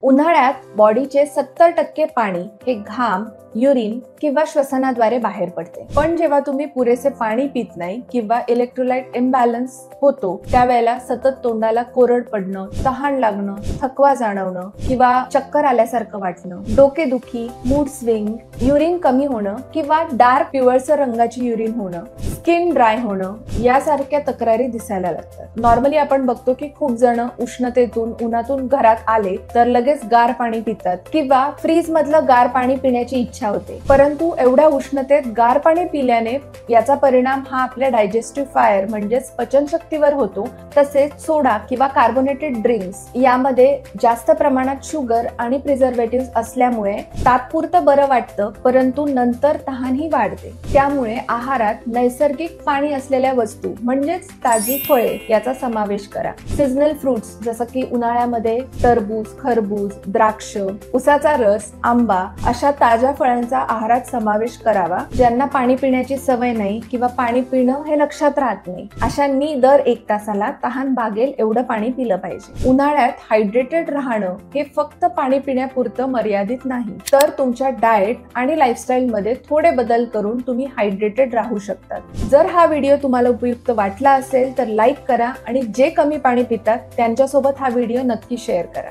उन्हाळ्यात बॉडीचे 70% पाणी हे घाम, युरिन किंवा श्वसनाद्वारे बाहेर पडते। पण जेव्हा तुम्ही पुरेसे पाणी पित नाही किंवा इलेक्ट्रोलाइट इम्बॅलन्स होतो त्यावेळेला सतत तोंडाला कोरड पडणं, तहान लागणं, थकवा जाणवणं किंवा चक्कर आल्यासारखं वाटणं, डोकेदुखी, मूड स्विंग, युरिन कमी होणं किंवा डार्क पिवळसर रंगाची युरिन होणं, स्किन ड्राय होणं यासारख्या तक्रारी दिसायला लागतात। नॉर्मली आपण बघतो की खूप जण उष्णतेतून उन्हातून घरात आले तर लगेच गार पाणी पितात किंवा फ्रीज मधलं गार पाणी पिण्याची इच्छा होते। परंतु एवढ्या उष्णतेत गार पाणी पिल्याने याचा परिणाम हा आपल्या डायजेस्टिव्ह फायर म्हणजेच पचनशक्तीवर होतो। तसेच सोडा किंवा कार्बोनेटेड ड्रिंक्स यामध्ये जास्त प्रमाणात शुगर आणि प्रिझर्वेटिव्ह असल्यामुळे तात्पुरतं बरं वाटतं, परंतु नंतर तहानही वाढते। त्यामुळे आहारात नैसर्गिक पाणी असलेल्या वस्तू म्हणजेच ताजी फळे याचा समावेश करा। सीझनल फ्रुट्स जसं की उन्हाळ्यामध्ये टरबूज, खरबूज, द्राक्ष, उसाचा रस, आंबा अशा ताज्या फळांचा आहारात समावेश करावा। ज्यांना पाणी पिण्याची सवय नाही किंवा पाणी पिणं हे लक्षात राहत नाही अशांनी दर 1 तासाला तहान भागेल एवढं पाणी पिलं पाहिजे। उन्हाळ्यात हायड्रेटेड राहणं हे फक्त पाणी पिण्यापुरतं मर्यादित नाही, तर तुमच्या डाएट आणि लाईफस्टाईल मध्ये थोडे बदल करून तुम्ही हायड्रेटेड राहू शकता। जर हा व्हिडिओ तुम्हाला उपयुक्त वाटला असेल तर लाईक करा आणि जे कमी पाणी पितात त्यांच्यासोबत हा व्हिडिओ नक्की शेअर करा।